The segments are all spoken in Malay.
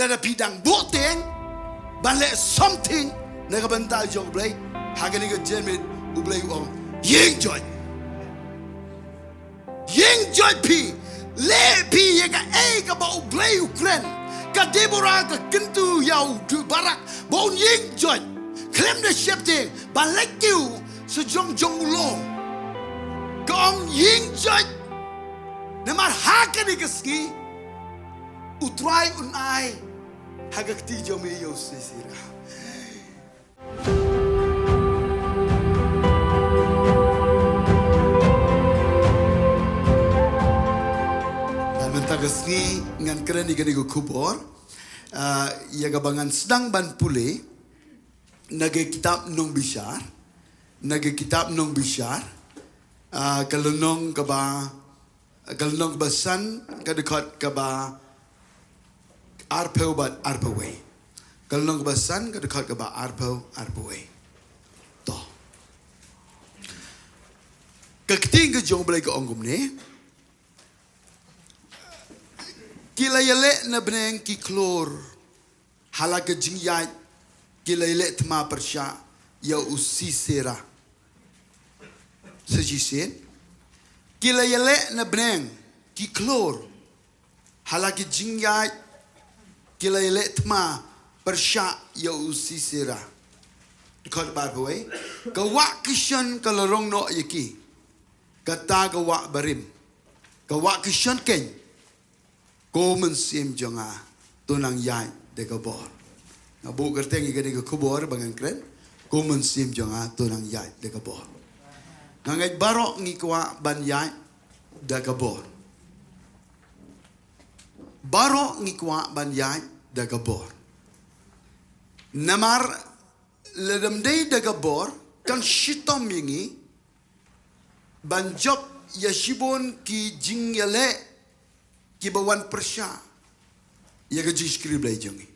Lada pidang boteng banle something naga banta jong blay hagani ga jemit ublay ong ying joy pi le pi yaga ga ba ublay ukren ka debora ka kentu yau du barak bon ying joy klem de shepte balek you so jong long gong ying joy namar hagani ga ski utrai unai hagakti jomi yo sisira. Dan tagasni ngan keren igani go kubor, yaga bangan sedang ban pule, nage kitab nong bishar, kalau nong basan kadekat kaba arpau bat arpaway. Kalau nong basan kadekat kaba arpaway. Toh. Keketing ke jong belai ke onggum ni. Kilayale na beneng ki klor. Halak ke jingiaid. Kilayale tma persya ya usi sera. Sejisin. Kilayale na beneng ki klor. Halak ke jingiaid. Kilayale tma persya ya usi sera. Dekat barpaway. Kawak kishan kalarong no yaki. Kata kawak barim. Kawak kishan ken. Ko Mynsiem jonga tunang yai de kabor. Ngabu kerteng igani ke kubor bangan kren. Ko Mynsiem jonga tunang yai de kabor. Nangiaid barok ngikwa ban yai de kabor. Barok ngikwa ban yai de kabor. Namar ledam day de kabor kan shitom yingi ban job yashibun ki jingyale ki bawan persya ya ke Jingshakri belai jongi.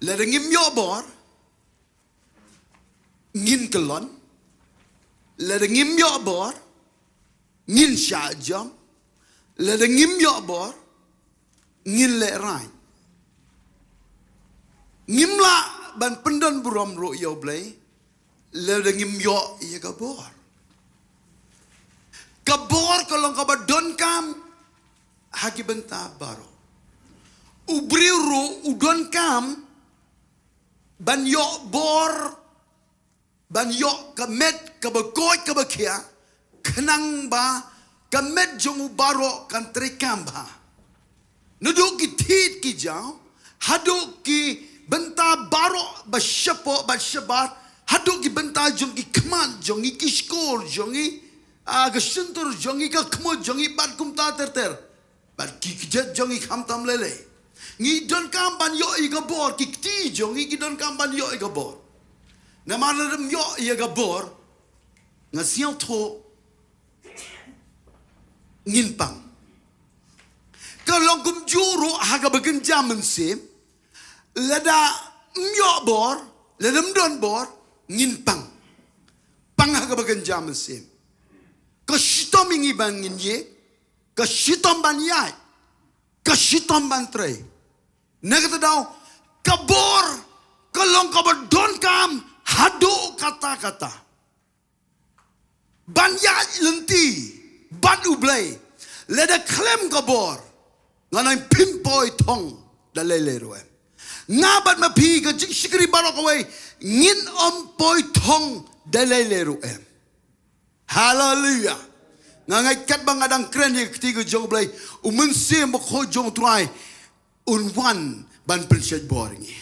Lada ngim yo bor ngin kelon. Lada ngim yo bor ngin syajam. Lada ngim yo bor ngin le rai. Ngim la ban pendon buram ro yo belai. Lada ngim yo ya ke bor. Kabor kalau kaba donkam hagi Bynta baro. Ubriru udonkam ban yo bor ban yo kamet kabakoy kabakia kenang ba kamet jong baro kan trekam ba. Nuduk ki tit ki jao haduk ki Bynta baro basyapo basyabar haduk ki Bynta jong ki kemat jong ki skor jong kesentur jongi ke kemo jongi bat kumta terter bat kikjet jongi khamtam lele ngi don kamban yo i gabor kikti jongi ki don kamban yo i gabor na maladem yo i gabor ngasiang tho nginpang kalau kum juru haga begenja Mynsiem lada myo bor lada mdon bor nginpang pang haga begenja Mynsiem. Kasitom ingi bangin ye, kasitom ban yai, kasitom ban trei. Negata daw kabor kalong kabor donkam hado kata-kata. Ban yai lenti, ban ublay, leda klem kabor, nganay pimpoy tong dalele roem. Ngabat mapi ka Jingshakri barok away, ngin ompoy tong dalele roem. Hallelujah. Ngangai kat bang adang keren yang ketiga jong belai. Mynsiem bako jong tuai. Unwan ban pensyad boringi.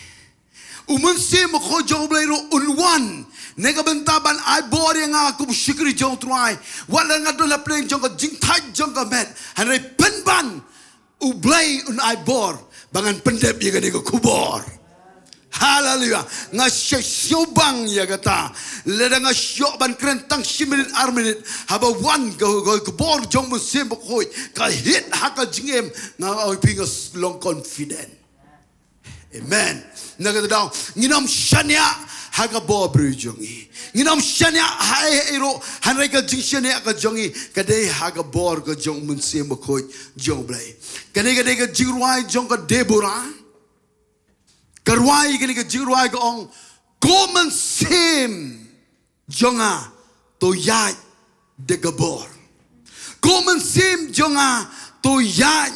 Mynsiem bako jong belai ro unwan. Nega Bynta ban ai bor yang aku bersyukuri jong tuai. Walang adola pleng jong ka jingtai jong ka met. Hanai penban. Ublai un ai bor. Bangan pendep yang ketiga kubor. Hallelujah. Ngasyok bang ya kata. Leda ngasyok ban kerentang 10 minit arminit. Haba wan go bor jong Mynsiem bokoi. Ka hit haka jingim nga pingas long confident. Amen. Nagata daw nginam syanya haga bo bru jongi nginam shania hai ero hanrai ka jingshania ka jongi kadai haga bor ka jong Mynsiem khoi jong blai kadai ka jingruai jong ka Deborah karwai ka jingruai ka ong ko Mynsiem jonga to yai de gabor ko Mynsiem jonga to yai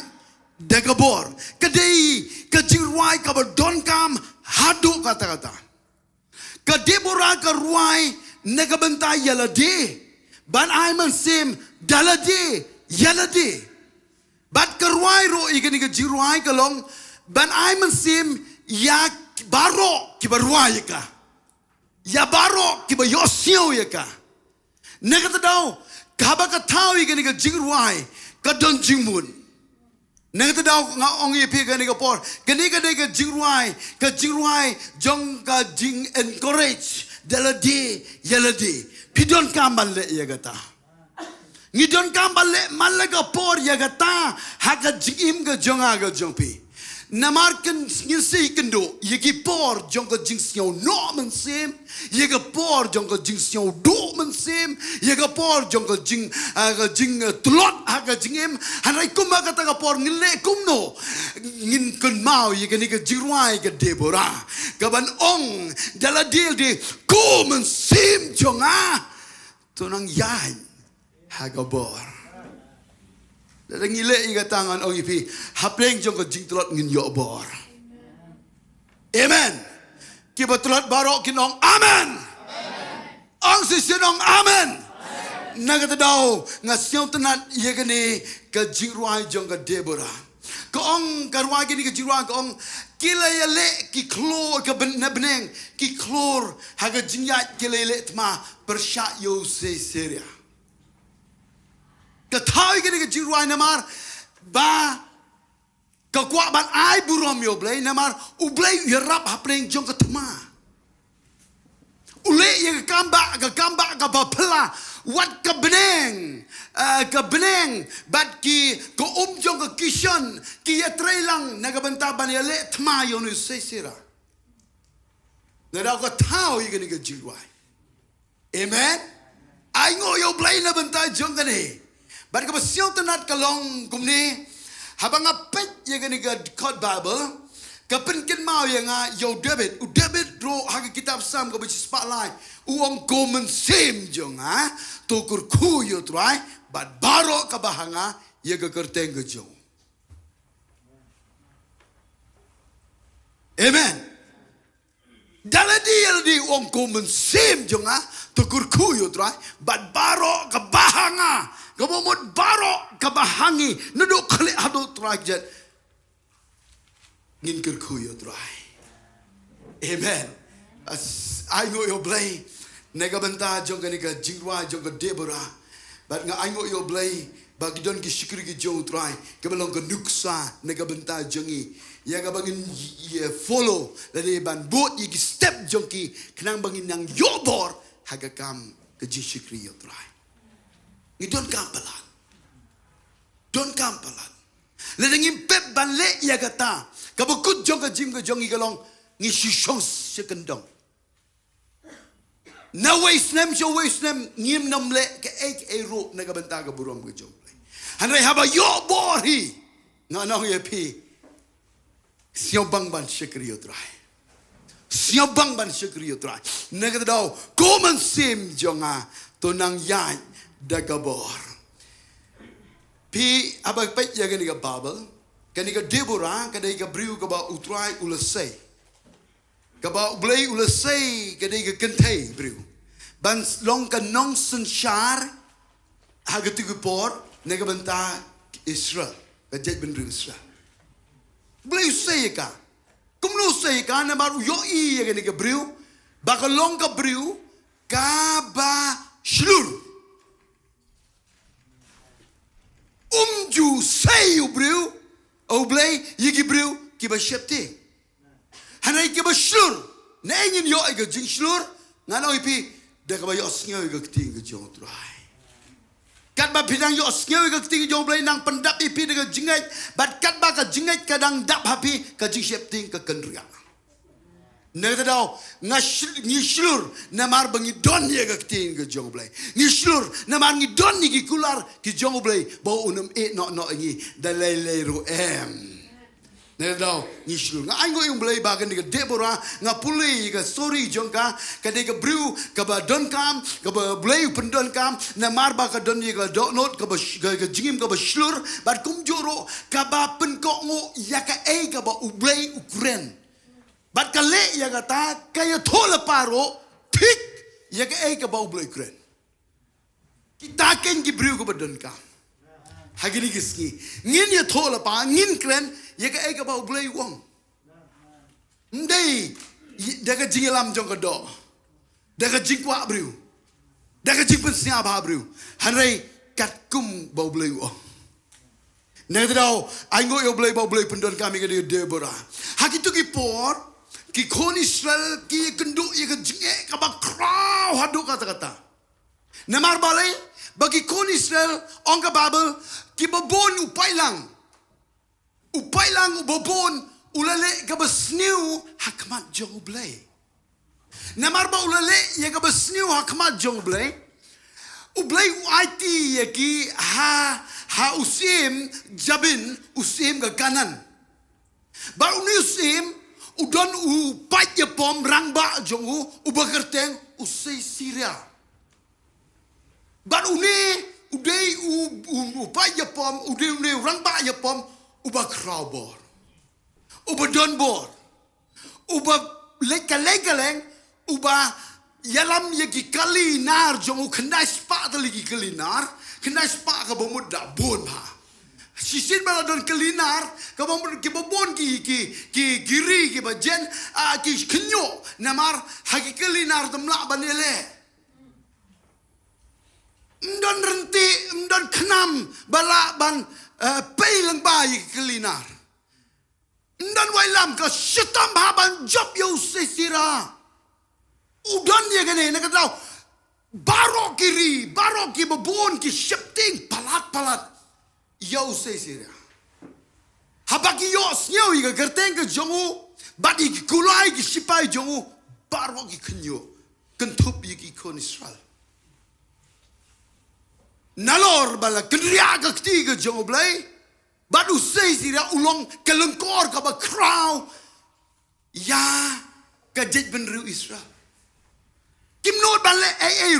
de gabor kadai ka jingruai ka donkam hadu kata-kata ka Deborah ka ruai nagabantay yalade ban ay Mynsiem dalade yalade bat ka ruai ro igani ka jiruai ka long ban ay Mynsiem ya baro ki baruai ka ya baro ki ba yosio ya ka nagata daw kaba ka tao igani ka jiruai ka don jingmun nagata daw nga ong ipi gani ka por gani ka jingruai jong ka jing encourage dalade yalade pidon kamballe yagata ngidon kamballe malaga por yagata haga jingim ga jonga ga jongpi namarkan ngisi kendo yagi por jong ka jingsio no Mynsiem yaga por jong ka jingsio do Mynsiem yaga por jong ka jing tulot haga jingim hanai kumba kata ka por ngile kumno ngin kun mau yaga ni ka jiruai ka Deborah kaban ong dala deal de ko Mynsiem jonga tunang yai haga bor dadang ngile iga tangan ong ipi hapdeng jong ka jing tulot ngin yo bor amen kiba tulot barok kinong amen ong sisinong amen nagata daw nga siyong tanat yagani ka jingruai jong ka Deborah ka ong karwai gini ka jingruai ka ong kilayale ki klor ka beneng ki klor haga jingiai kilayale tma persya yo se seria Katawi gini ke jiruai namar ba kakwa ban ai burom yo blai namar ublai yarap hapdeng jong ketema ule ye kamba ka bapela wat ka beneng bat ki ko jong ka kishon ki ya trailang nagabanta ban ya le tma yo nu sesira nada ka tao ye gini ke jiruai amen ai ngo yo blai na banta jong kane But kapa siang tenat kalong kumni habang apet yang ni ka kod Bible kapen kin mau yang yo David ro hagi kitab Sam ka bici spotlight uang ko Mynsiem jong to KYRKHU yo try but baro ka bahanga ye ka kerteng ka jong amen daladi uang ko Mynsiem jong to KYRKHU yo try but baro ka bahanga Kamomot baro kabahangi naduk kali adu trajat ngin KYRKHU yo try. Amen. As I know yo blay negabanta jong kanika jingduwai jong ka Deborah. But nga I know yo blay bagidon ki shikri ki jong try. Kabalong ka nuksa negabanta jongi. Ya kabangin follow lade ban boat yi ki step jong ki kenang bangin yang yobor hagakam ka Jingshakri yo try. Ni don kampalan. Don kampalan. Ledeng impep ban le ya kata. Kabukut jong ka jim ka jong igalong ni shishong sekendong. Na waste nem so waste nem ngim nam le ke ek ro na kabenta ka burom ka jong. Hanai haba yo bori. Nga nong ye pi. Siyo bang ban shakri yo try. Siyo bang ban shakri yo try. Nagata daw ko Mynsiem jonga to nang yai dagabor. Pi abag pet ya gani ka Bible, gani ka Deborah, kadai ka briu ka ba utrai ulasay. Ka ba ublay ulasay, kadai ka kentay briu. Ban long ka nong sunshar, hagatugupor, nagabanta Israel. Kajay ben briu Israel. Ublay usay ka. Kumno usay ka, na maru yo i ya gani ka briu, baka long ka briu, kaba shlur. Ju say you brew, oblay yigi brew kiba shepti. Hanai kiba shlur, nengin yo iga jingshur, ngano ipi da kaba yo snyo iga kting ga jong try. Kat ba pinang yo snyo iga kting jong blay nang pendap ipi daga jingai, bat kat ba ka jingai kadang dap hapi ka jing shepti ka kendria. Nagtadaw ngislur namar bangi don ye ga tin ga jong blay. Ngislur namar ngi don ni gi kular ki jong blay ba unam no ngi dalay ro Nagtadaw ngislur nga ango yung blay bagan ni ga Deborah nga puli ga sorry jong ka de ga brew ka ba donkam ka ba blay pendon-kam namar ba ka don ye ga not ka ba jingim ka ba slur bat kum joro ka ba pen ko ngo ya ka ka ba ublay ukren. Bat kale ya kata kaya thola paro tik ya ka bau blai kren. Kita ken ki briu ko badon ka. Hagini giski ngin ya thola pa ngin kren ya ka bau blai wong. Ndai daga jingilam jong ka do. Daga jingkwa briu. Daga jingpen sia ba briu. Hanrei kat kum bau blai wong. Nagdaw aingo yo blai bau blai pendon kami ka Deborah. Hakitu ki por ki kon Israel ki kenduk ye ke jingai ka ba kraw hadu kata-kata. Namar balai bagi kon Israel ong ka babel ki babon upailang ubabon ulale ka basniu hakmat jong blai. Namar ba ulale ye ka basniu hakmat jong blai. Ublai uiti ye ki ha usim jabin usim ka kanan. Ba usim udon pat ye pom rangba jong ubakerteng usai Syria. Ban udai pat ye pom udai rangba ye pom ubakrabor. Ubadon bor. Uba lekaleng uba yalam ye ki kalinar jong kendai spa lagi kalinar kendai spa ka bomud da bon ba. Sisin maladon kelinar, kabang kibabon ki giri ki bajen ki kenyo namar hagi kelinar temlak banele. Mdon renti, mdon kenam balak ban peilang bayi kelinar. Mdon wailam ka syutam haban job yo sesira. Udon ye gane nakataw barok kiri, barok ki babon ki shifting palat. Yau sesira. Habaki yo snyo iga gerteng ke jongu, badi ki kulai ki sipai jongu, barwa ki kenyo, kentup ki kon Israel. Nalor bala kenria ke ketiga jongu blai, badu sesira ulong kelengkor ka ba kraw, ya kajet benru Israel. Kim not bala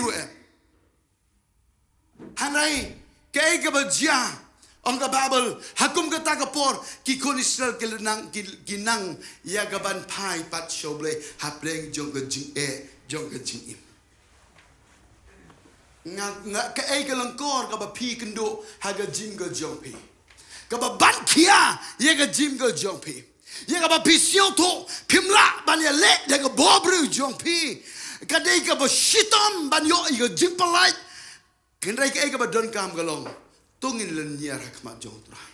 rue. Hanai kaya ka ba jia. Ang kababel, hakum kata kapor, ki kon Israel kinang yagaban pai pat shoble hapdeng jong ke jong ke jingim. Nga ka langkor ka ba pi kendo haga jing ke jong pi. Ka ba ban kia yaga jing ke jong pi. Yaga ba pi siyo to pimla ban ya le yaga bobru jong pi. Ka dei ka ba shitam ban yo yaga jing palai. Kenrai ka ba don kam galong. Tungin linyar hakmat jong turai.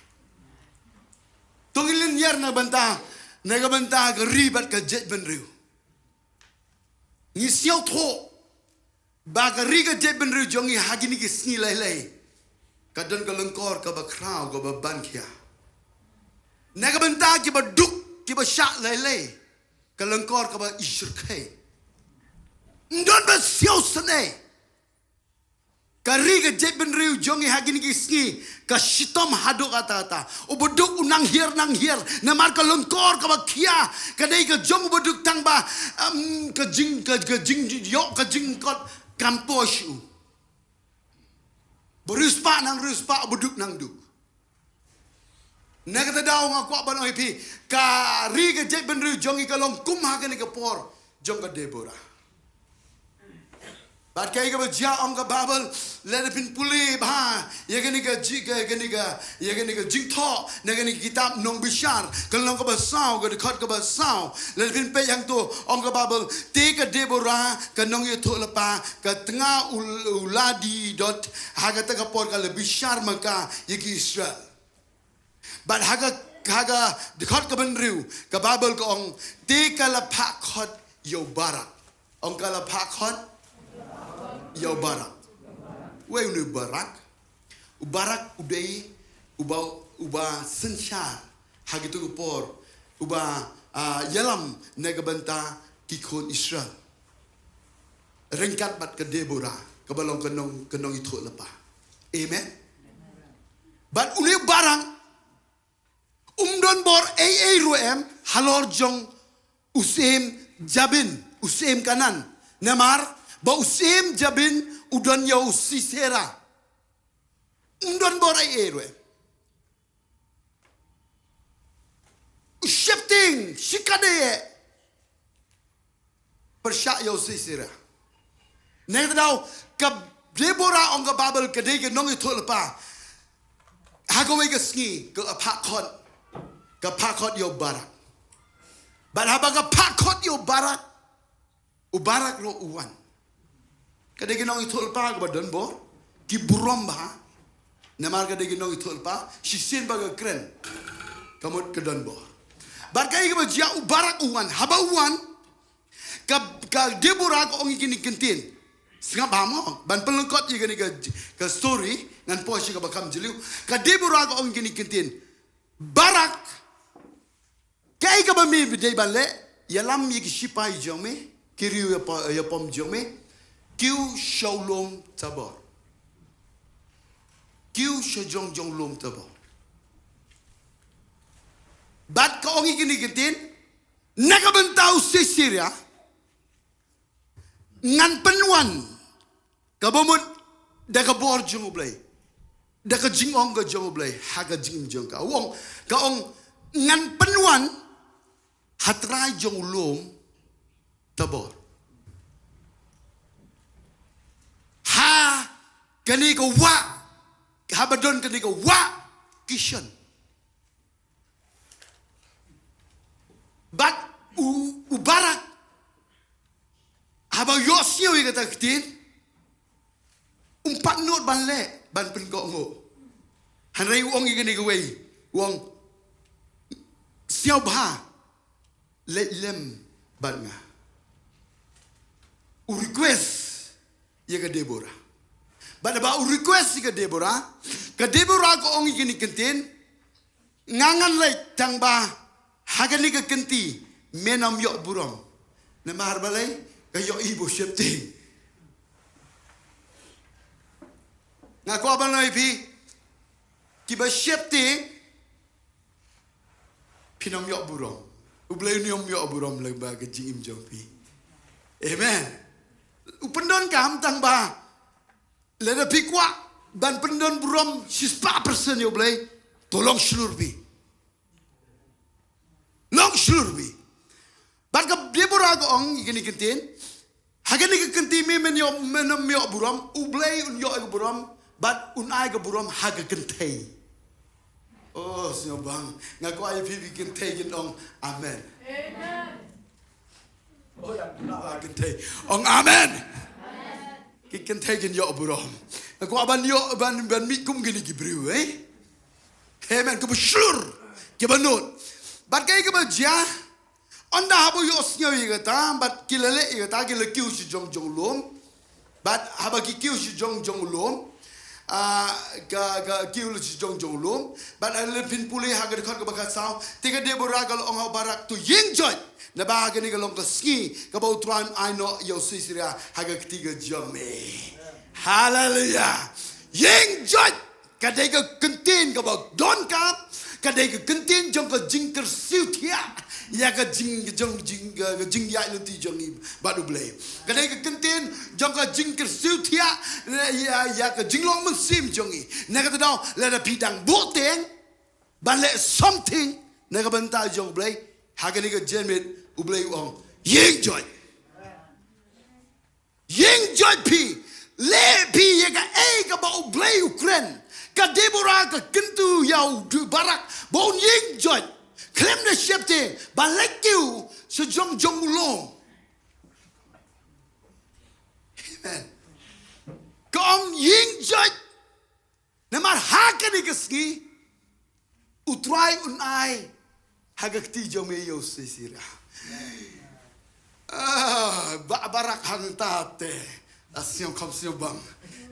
Tungin linyar na banta ke ribat ke jet benriu. Ni siau tho ba ke ri ke jet benriu jong ni hagini ke sni lai. Kadon ke lengkor ke ba kraw ke ba ban kia. Na ke banta ke ba duk ke ba syak lai. Ke lengkor ke ba isyurkai. Ndon ba siau senai. Kari ke jet benriu jongi hagini kisni ka shitom hado kata ubuduk unang hir namar ka lengkor ka bakia kadai ka jong ubuduk tang ba ka jing yo ka jing kot kampos beruspa ubuduk nang duk nakata daw nga kwa ba no ipi kari ke jet benriu jongi ka long kum hagini ka por jong ka Deborah. Bat kaya ka bajia ong ka babel lada pin puli bah ya gani ka jingtho na gani kitab nong bishar kalong ka basau ka dekat ka basau lada pin pe yang tu ong ka babel te ka Deborah ka nong ye tho lapa ka tengah uladi dot haga ta ka por ka le bishar maka ye ki Israel bat haga dekat ka benriu ka babel ka ong te ka la phakot yo barak ong ka la phakot Yau barak, wei unu barak, ubarak udai, uba sensyar, hagitu kupor, uba yalam negabanta kikon Israel. Rengkat bat ke Deborah. Kebalong kenong itu lepa. Amen. Bat uni barang. Don bor ruem. Halor jong usim jabin. Usim kanan. Nemar. Ba usim jabin. Udon yau sisera. Don bor ruem. Shifting. Shikadeye. Persyak yau sisera. Nek tau ke Deborah ong ke Babel ke dege nong itu lepa. Hagawai ke ski ke pakot yo barak. Bat haba ke pakot yo barak. Ubarak lo uwan. Ke dege nong itu lepa ke badan bo. Ki burom bah. Namar ke dege nong itu lepa. Sisin baga keren. Kamut ke dan bo. Bat kai ke bajia ubarak uwan. Haba uwan. Ke Deborah ke ong ikini kentin. Sngap bamo ban pelengkot ye gani ke story ngan poshi ka bakam jeliu ka Deborah ka ong gini kentin barak kai ka bami bidai balle yalam ye ki sipai jome kiriu ya pom jome kiu shaulom tabor kiu shajong jong lom tabor bat ka ong gini kentin nakabentau Syria ngan penuan kabomut da ka bor jong blai da ka jingong ka jong blai ha ka jingim jong ka wong ka ong ngan penuan hatrai jong lom tabor ha kani ka wa ha badon kani ka wa kishan bat ubarak haba yosio ye kata kitin umpak not ban le ban pen ko ngo han rei wong ye ni kwei wong siao ba le lem ban nga u request ye ka Deborah ban ba u request ye ka Deborah ko ong ye ni kentin ngangan le tang ba hagani ka kenti menam yo burom na mahar balai kayo ibu syepting. Ngaku abang noi pi, kiba syepting, pinam yok burom, ublay niom yok burom leba ke jingim jong pi. Amen. Upendon kam tang ba, leda pi kwa, ban pendon burom 6% yo blay, tolong seluruh pi, long seluruh pi. Ban ke Deborah ko ong ikini kentin, hagani ke kenti men yo menom yo buram, ublay un yo buram, bat un ai ke buram haga kentai. Oh, sino bang, ngaku ai pi kentai kin ong, amen. Amen. Oh, ya kentai, ong amen. Ki kentai kin yo buram. Ngaku aban yo ban mikum gini gibriu, Amen. Ke bersyur, ke benut. Bat kai ke berjah. Onda habo yosnya igata, but kilele igata kila kiu si jong lom, but haba ki kiu si jong lom, ka kiu si jong lom, but ale pin puli haga dekat ke bakat sao, tiga Deborah kalau orang barak tu yingjoy, na bahaga ni kalau ke ski, ke bau tuan aino yosi siria haga ketiga jome, haleluya, yingjoy, kadai ke kentin ke bau donkam, kadai ke kentin jong ke JINGKYRKHU tiap. Ya ke jingiai nanti jongi badu blay. Kadai ke kentin jong ke JINGKYRKHU tia ya ke jinglong Mynsiem jongi. Nak kata dah lada pidang boteng balik something nak bentar jong blay. Haga ni ke jenmit ublay wong yingjoy. Yingjoy pi le pi ya ke ke ba ublay Ukraine. Ka Deborah ke kentu yau barak bon yingjoy. Klem de syepte balik you sejong long. Amen. Kong ying jaj. Namar hakan ikeski utrai unai hagakti jome yo sisira. Barak hantate asyong kamsyo bang.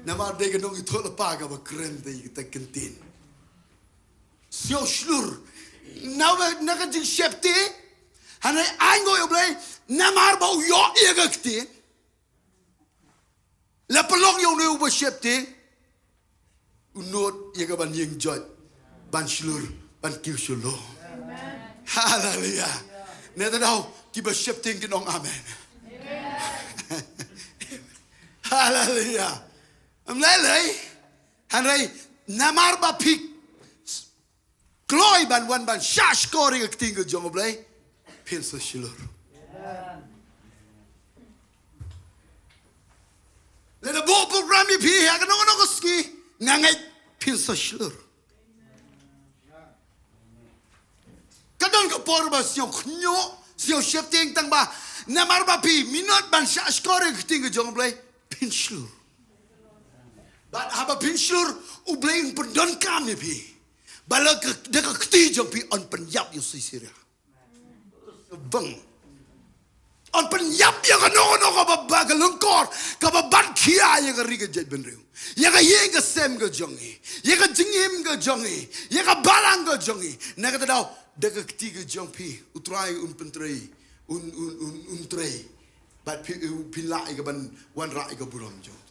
Namar de genong itu lepaga ba krente kita kentin. Sio slur. Now, nakajing syepte, hanay aingo yo blay, namar bau yo ia gakti. La pelong yo ne worship te. Unot ia ga ban ying joy. Ban slur, ban kiu solo. Hallelujah. Ne tau ki worship ting kinong amen. Hallelujah. Amlelei. Hanrei namar ba pik. Kloi ban wan ban shash koring ak ting jong blai. Pin sa shilur. Le de bo program pi ha ka no ski nangai pin sa shilur. Kadon ka por ba sio knyo sio shep ting tang ba namar ba pi minot ban shash koring ak ting jong blai pin shilur. But haba pin shilur u blai pun donkam ni pi. Balak deka kti jong pi on pen yap yo sisiria. Bang. On pen yap ya ka no ka ba ka lungkor ka ba ban kia ya ka riga jet ben riu. Ya ka ye ka sem ka jongi. Ya ka jingim ka jongi. Ya ka balang ka jongi. Na ka tadao deka kti ka jong pi utrai un pen trei un trei. But pi la ka ban wan ra ka buram jong.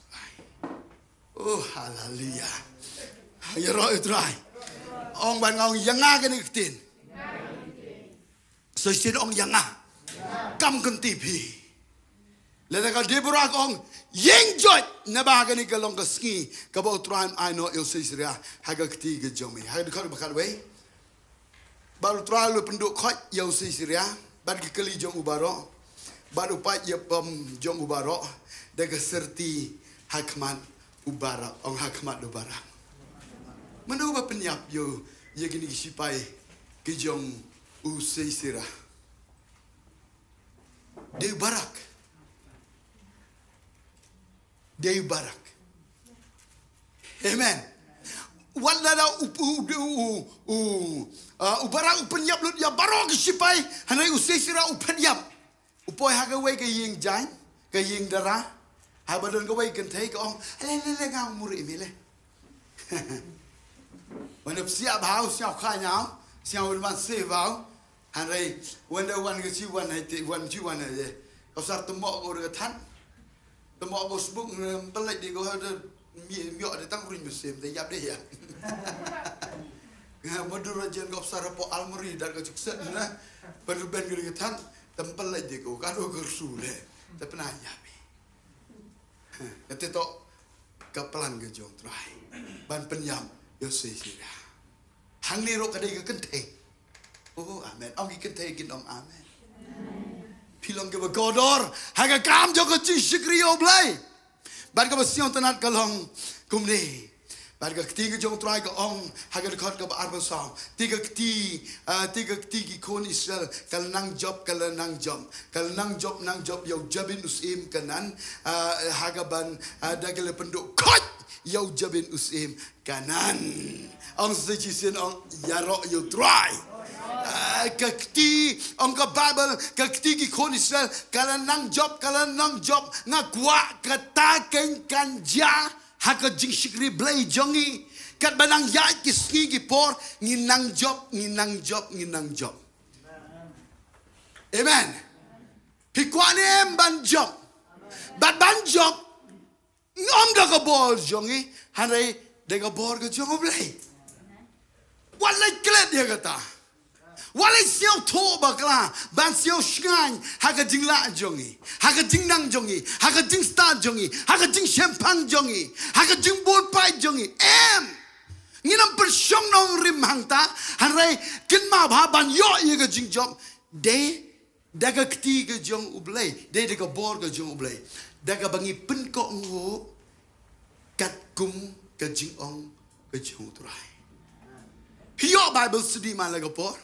Oh hallelujah. Ya ro utrai. Ong ban ngong yanga ka ni ktin. So sin ong yanga. Kam kan tipi. Lada ka Deborah ong yeng joy na ba ka ni ka long ka ski ka ba utran I know il sisria haga kti ka jomi. Haga ka ba ka we. Ba utran lu penduk khot yo sisria ban ki kali jong ubaro. Ba upat ye pom jong ubaro da ka serti hakmat ubara ong hakmat ubara. Mana ba penyap yo ye gini sipai ke jong usai sira. Dei barak. Dei barak. Amen. Wala da ubarak penyap lut ya barok sipai hanai usai sira penyap. Upoi ha ka wei ke ying jan ke ying dara. Ha badon ka wei kan thai ka ong le ngau muri mi le. When siap hau siap khai nhau siap wan se vào han rei when the one cái chi one hay one chi one này có sao tụi mọ có được thắt tụi mọ có book bên lại đi có miệng để tăng ring Mynsiem để giáp đấy ya Madur aja có sao po almari dan có chukse na baru ben cái thắt tụi bên lại đi có cái đồ kersu le tapi pernah nyabi itu kapelan ke jong try ban penyam yo sisira hang ni ro ka dei ka kenthe oh amen ong ki kenthe kin ong amen pilong ke godor ha ka kam jo ka Jingshakri o blai ban ka ba sion tanat ka long kum ni ban ka kti ka jong try ka ong ha ka khot ka ba arban song ti kti ki kon Israel kal nang job nang job yo jabin usim kanan ha ka ban da ka le penduk khot yo jabin usim kanan ang sejisin ang yaro yo try kakti ang ka Bible kakti ki kon Israel kala nang job ngakwa kata ken kanja haka Jingshakri blai jongi kat banang yai ki ski ki por nginang job amen pikwane ban job ban job ngom da ka bol jongi hanai de ka bor ka jong blai walai klet dia kata walai siau tho bakla ban siau shngan haka jingla jongi haka jingnang jongi haka jingsta jongi haka jingshampang jongi haka jingbol pai jongi nginam persyong nong rim hangta hanrai kinma ba ban yo ye ka jingjom de daga kti ka jong ublai de daga bor ka jong ublai daga bangi pen ko ngo kat kum ka jingong ka jong turai hiyo Bible study man laga por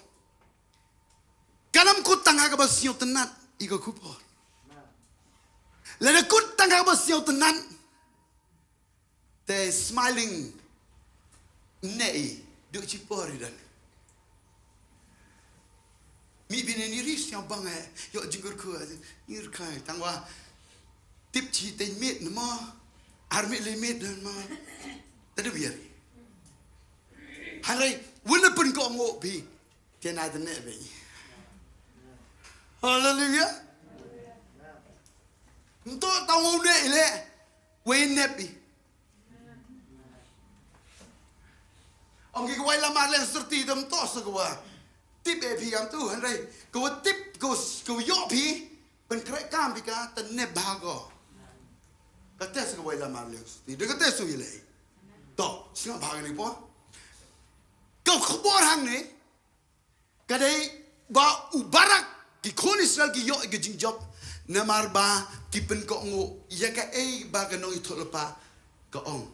kanam kut tanga ka basio tenat iko kupor lele kut tanga ka basio tenat te smiling nei do chipor dan mi bine ni ris yang bang yo JINGKYRKHU nir kai tangwa tip chi te mit no army limit dan ma tadi biar hanai wala pun ko ngo bi tiana de ne be hallelujah Untuk tahu ne ile, wenepi. Ông cái làm ăn lên serti đâm to sao cái tip epi am tu hắn đây cái tip cái yo pi bên krai cam pi ka tên ne bago cái test cái làm ăn lên thì cái test suy lệ to xin bago này po cái không bỏ hàng này cái đấy ba ubarak cái con Israel cái yo cái jing job namar ba cái bên có ngô ya cái ba cái noi thọ pa cái ông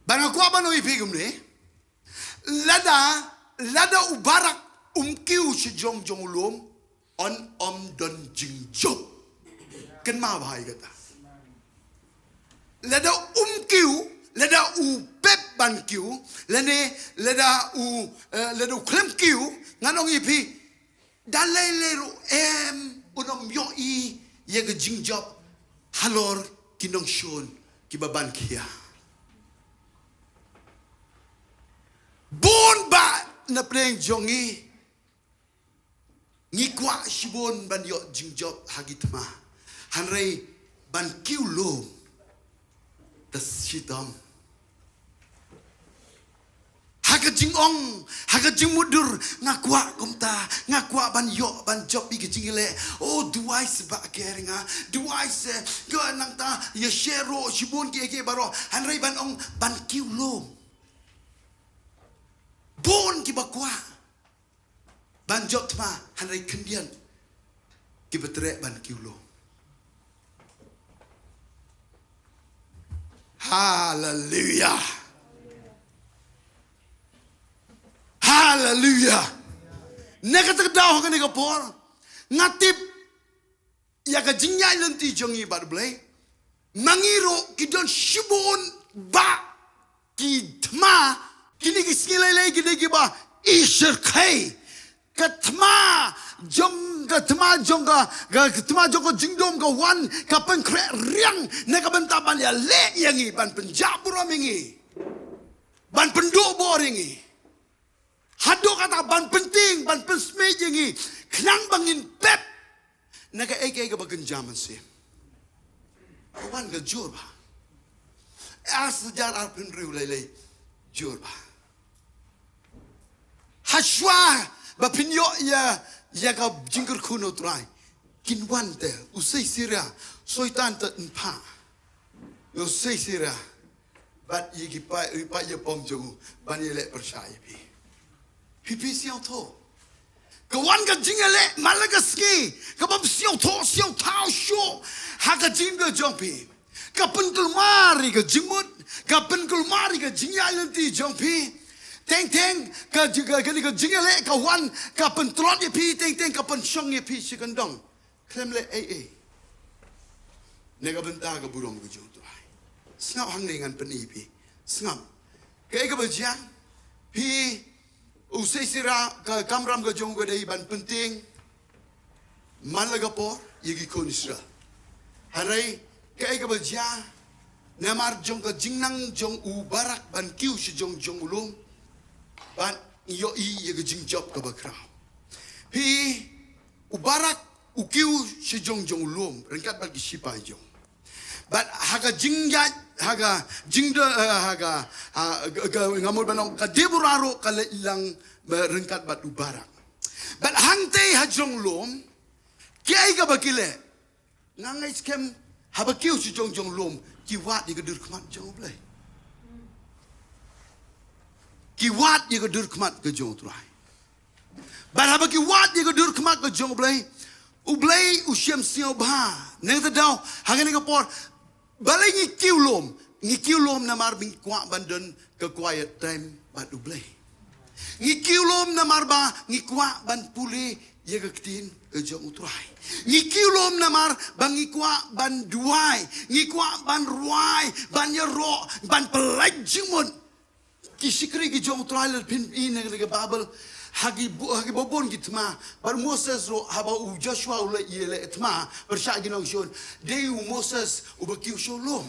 Bang aku apa noi pigum ni? Lada ubarak kiu si Jong ulum on don jingjob. Ken ma bahai kata. Lada kiu, lada pep ban kiu, lada klem kiu nganong ipi dalai leru unom yo ye ke jingjob halor kinong shon kibaban kia. Bon ba na pleng jongi Khublei Shibun ban yo jingjob hagitma hanrei ban kiulo das shitam haga jingong haga jingmudur ngakwa komta ngakwa ban yo ban job bi jingile oh duai seba keringa duai se go nangta ya shero shibun ke baro hanrei ban ong ban kiulo Bon kibakwa banjot ma hanai kendian kibetre ban kiulo. Hallelujah. Hallelujah. Nekata daw ka nega por ngatip ya ka jingai lenti jongi badblay mangiro kidon shibon ba kidma Kini kisilai kini kiba ishirkai katma jong jingdom ka wan kapan kre riang nakabanta ban ya le yangi ban penjaburo mingi ban pendo boringi hado kata ban penting ban pensme yangi knang bangin pep naga eke ka bagenjaman si wan ka jur ba sejarah penriu lele jur ba Hashwa bapinyo ya ka JINGKYRKHU no try kinwan te usai sira soitan te npa usai sira bat yigi pa ya pom jogu ban yele percaya pi siao to kawan ka jingale malaga ski ka bab siao to siao tao sho ha ka jingga jongpi ka penkulmari ka jingmut ka penkulmari ka jingialanti jongpi Teng ka jingale ka wan ka pentrot ye pi teng ka pensyong ye pi sikandong klemle nega benta ka burong ka jong tuai sngap hang dengan peni pi sngap ka berjiang pi usai sira ka kamram ka jong ka dei ban penting malaga po yegi konisra harai ka berjiang namar jong ka jingnang jong ubarak ban kiu si jong ulum ban yo ye jingjob ka bakrao hi ubarak ukiu si jong ulum rengkat bagi sipai jong ban haga jingai haga jingda haga ngamul banong ka deburaro ka ilang rengkat bat ubarak ban hangte ha jong lom kiai ka bakile nangai skem habakiu si jong lom kiwat ye dur kmat jong blai Kiwat ye dur kmat ke jong trai. Baraba kiwat ye dur kmat ke jong blai. Ublai usiam siau ba. Neng tadau hangane ke por. Balai ngi kiulom namar bing kwa bandon ke quiet time bat ublai. Ngi kiulom namar ba ngi kwa ban puli ye ke tin ke jong trai. Ngi kiulom namar bang ngi kwa ban duai, ngi kwa ban ruai, ban ye ro, ban pelaj jingmon. Jingshakri ki jong trailer pin in ke babel hagi bobon gitma bar Moses ro haba u Joshua ule yele etma bersya ginong shon dei u Moses u bakiu sholom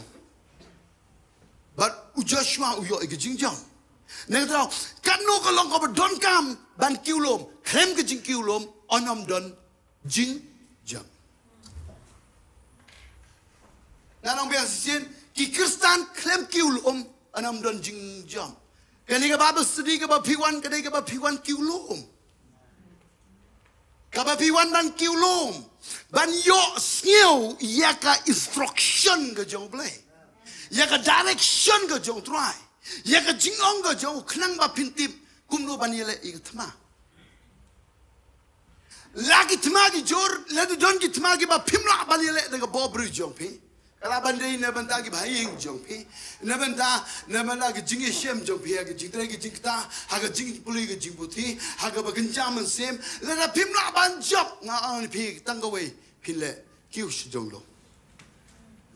bar u Joshua u yo ke jingjam neng tau kanu kalong ko donkam ban kiulom krem ke jingkiulom onom don jingjam Nanong biasin ki Kristen klem kiulom anam don jingjam. Kani ka Bible study ka ba piwan kadai ka ba piwan kiulom. Ka ba piwan ban kiulom. Ban yo sneu yaka instruction ka jong blay. Yaka direction ka jong try. Yaka jingong ka jong knang ba pintip kumno ban yele ikatma. Lagi tmagi jor ladu don ki tmagi ba pimla ban yele daga bobru jong pi. Kala bandai na banta ki bhaying jong pi. Na banta ki jingishem jong pi ki jingdrai ki jingta haga jingpuli ki jingbuti haga ba ganjaman sem lada pimla ban job nga an pi tangawai pile kiu shi jong lo.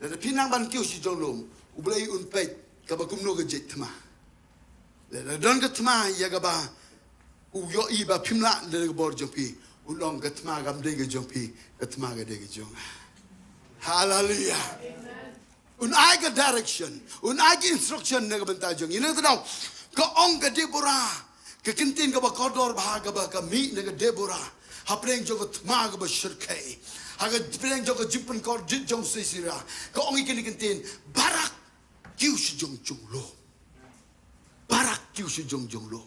Lada pinang ban kiu shi jong lo ublai un pet ka ba kumno ka jetma. Lada don ka tma ya ka ba u yo I ba pimla lada bor jong pi ulong ka tma gam de ka jong pi ka tma ka de ka jong. Hallelujah. Un aiga direction, un aiga instruction na kabanta jong. Ina tadaw ka ong ka Deborah, ka kintin ka ba kodor ba ka ba ka mi na ka Deborah. Hapdeng jong ka tma ka ba shirkay. Haga hapdeng jong ka jipan kor jong sisira. Ka ong ikin kintin barak kiu si jong jong lo. Barak kiu si jong jong lo.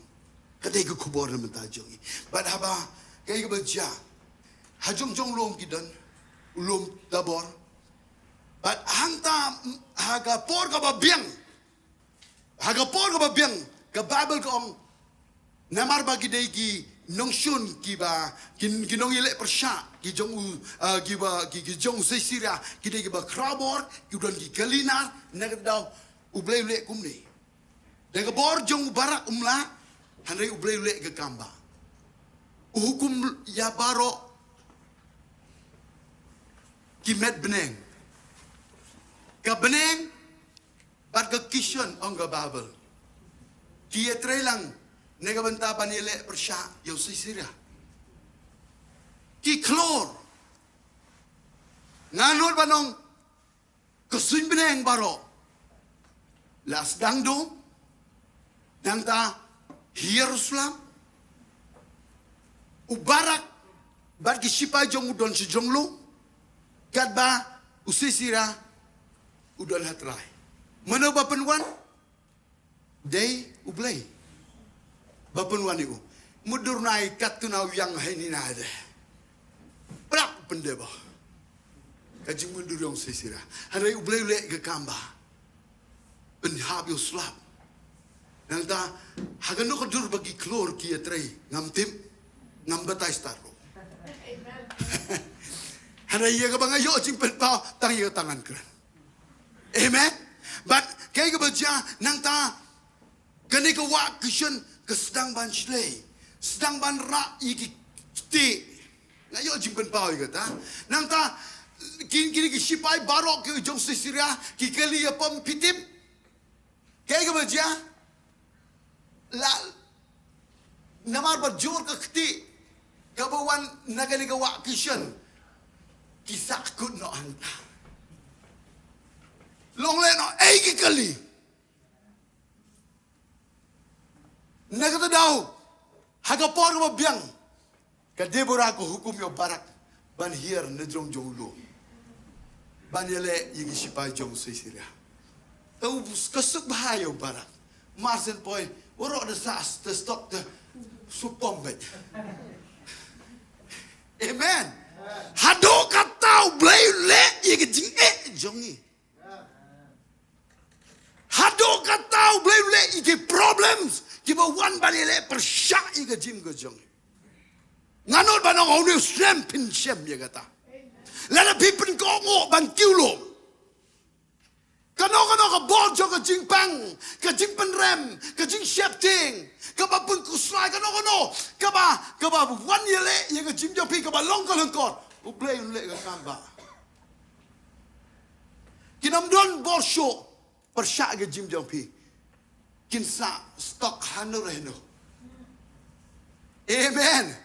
Kadai ka kubor na manta jong. But haba kay ka ba siya. Hajong jong lo kidan ulum dabor. But hangta haga por ka ba biang. Haga por ka ba biang. Ka Bible ko ang namar ba gidai ki nongshun ki ba kinong ile persya ki jong ki ba ki jong sisira gidai ki ba krabor ki don ki kalina nagdaw ublay ule kumni. Daga bor jong barak umla hanay ublay ule ka kamba. Uhukum ya baro ki met beneng. Ka beneng bat ka kisyon ang ka Bible. Ki etre lang nega banta panile persya yo sisira. Ki klor. Nganol banong kusun beneng baro. Las dangdo nang ta Jerusalem ubarak bat ki sipa jong udon si jonglo kat ba usisira udon hatrai. Mana bapenwan? Day ublay. Bapenwan itu. Madur nai katunaw yang haini nade. Prak pendeba. Kajing madur yang usisira. Hanai ublay ule ke kamba. Penhab yo slap. Nang ta hagano kadur bagi klor ki atrai ngamtim ngambatay staro. Hanay ya kabang ayo jing penpao tang ya tangan kran. Amen. But kay ka ba siya nang ta kani ka wa kisyon ka sedang ban shlay. Sedang ban ra iki ti. Ngayo jing penpao ka ta. Nang ta kini ki sipay barok ki jong sisira ki kali ya pam pitip. Kay ka ba siya la namar ba jor ka kti kabawan nagani ka wa kisyon kisah kut no anta. Long le no egi kali. Nagata daw hagapor mo biang ka Deborah ko hukum yo barak ban hier na jong lo. Ban yele yigi sipa jong sisira. Tau kasuk bahayo barak. Marsen point oro the sas the stock the supombet. Amen. Hado katau blay le yigi jingai jongi. Hado katau blay le yigi problems kiba wan bali le persya yigi jim go jongi. Nganol banong onu snem pin shem yagata. Lada pipin ko ngo ban kiulom. Kano ka bol jo ka jingpang, ka jingpenrem, ka jingshapting, ka ba pun kusrai kano ka ba wan yele ye ka jingjopi ka ba longkor ublay le ka kamba. Kinamdon borsho persya ka jingjopi. Kinsa stok hanu reno. Amen.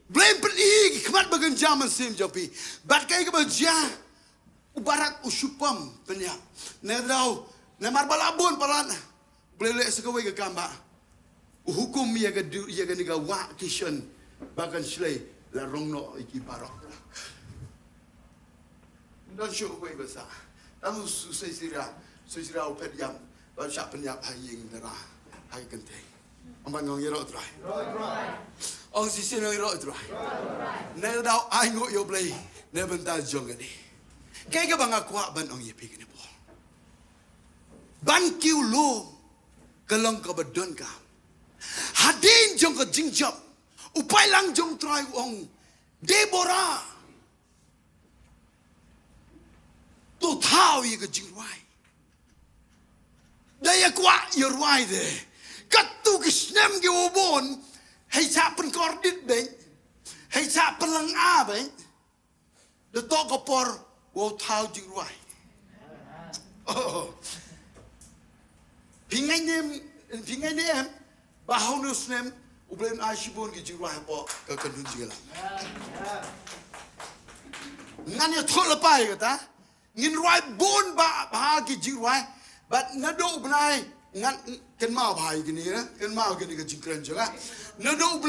Blame peli kemat bagan zaman sim jopi. Bat kai ka ba ja ubarak usupam penya. Nedau namar balabon palan. Blele sekawai ka kamba. Hukum ya ga niga wa kishan bagan slay la rongno iki barak. Dan show way basa. Ang susira upet yam. Ba sya penyap haying dara. Hay kente. Amang ngong iro trai. Ong sisino iro trai. Ne daw ai ngo yo blai. Ne benta jong ni. Kay ka bang akwa ban ong yipi ni po. Ban kiu lo kalong ka badon ka. Hadin jong ka jingjap. Upay lang jong try ong Deborah. To thao yi ka jingduwai. Daya kwa yorwai de. Katu kisnem ki ubon. Hay sa pen kordit ben. Hay sa pen lang a ben. De to ka por wo thao jingduwai. Oh. Pingai nem bahonus nem ublen a shibun ki jingduwai po ka kanun jingala. Ngan yo thol pai ka ta. Ngin ruai bon ba ki jingduwai. But nado ubnai ngan ken mau bhai gini na ken mau gini ka jingkran jaga. Nado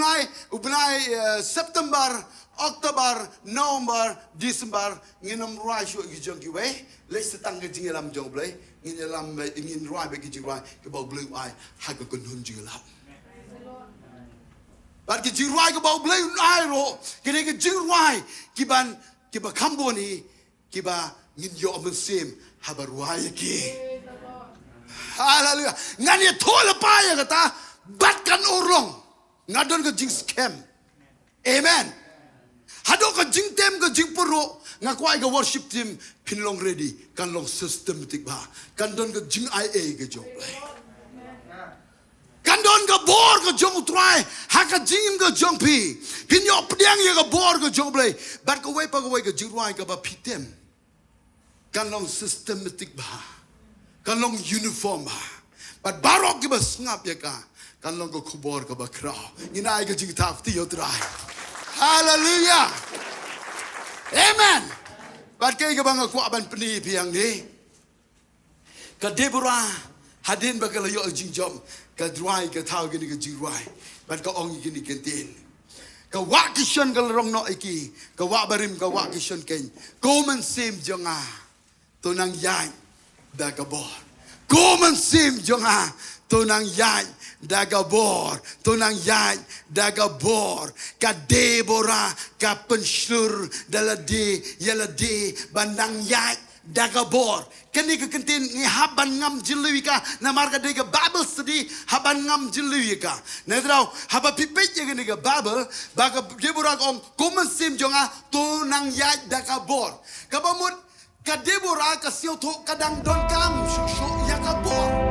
ubnai September, October, November, December nginam ruai shu ki jong kiwei. Le setang ka jingilam jong blai. Ngin ruai ba ki jingduwai ke bau blue ai ha ka kunhun jingilam. But ki jingduwai ke bau blue ai ro kini ka jingduwai ki ba kamboni ki ba ngin yo Mynsiem ha ba ruai ki. Hallelujah. Ngan ye thol pa ya kata bat kan orong. Ngadon ka jing scam. Amen. Hado ka jing tem ka jing puro ngakwai ka worship team pinlong ready kan long systematic ba. Kan don ka jing IA ka jong. Kan don ka bor ka jong try ha ka jing ka jong pi. Pinyo pdiang ye ka bor ka jong play. Bat ka wei ka jing ruai ka ba pitem. Kan long systematic ba. Kan long uniform ba. But barok ki ba sngap ya ka. Kan long ko kubor ka ba kraw. Inai ka jing taf ti yo try. Hallelujah. Amen. But kay ka ba nga kwa ban peni piang ni. Ka Deborah hadin ba ka layo jing jom. Ka dry ka tao gini ka jing dry. But ka ong gini kentin. Ka wa kisyon ka larong no iki. Ka wa barim ka wa kisyon ken. Ko Mynsiem jonga. To Nangiaid dagabor. Ko Mynsiem jonga. To Nangiaid dagabor. To Nangiaid dagabor. Ka Deborah ka pensyur dalade yalade banangiaid dagabor. Kani ka kentin ni haban ngam jilui ka na marka de ka Bible study haban ngam jilui ka. Na draw haba pipet ye ni ka Bible baga Deborah ong Ko Mynsiem jonga to Nangiaid dagabor. Kabamut ka Deborah ka siyo to kadang donkam shusho yakabor.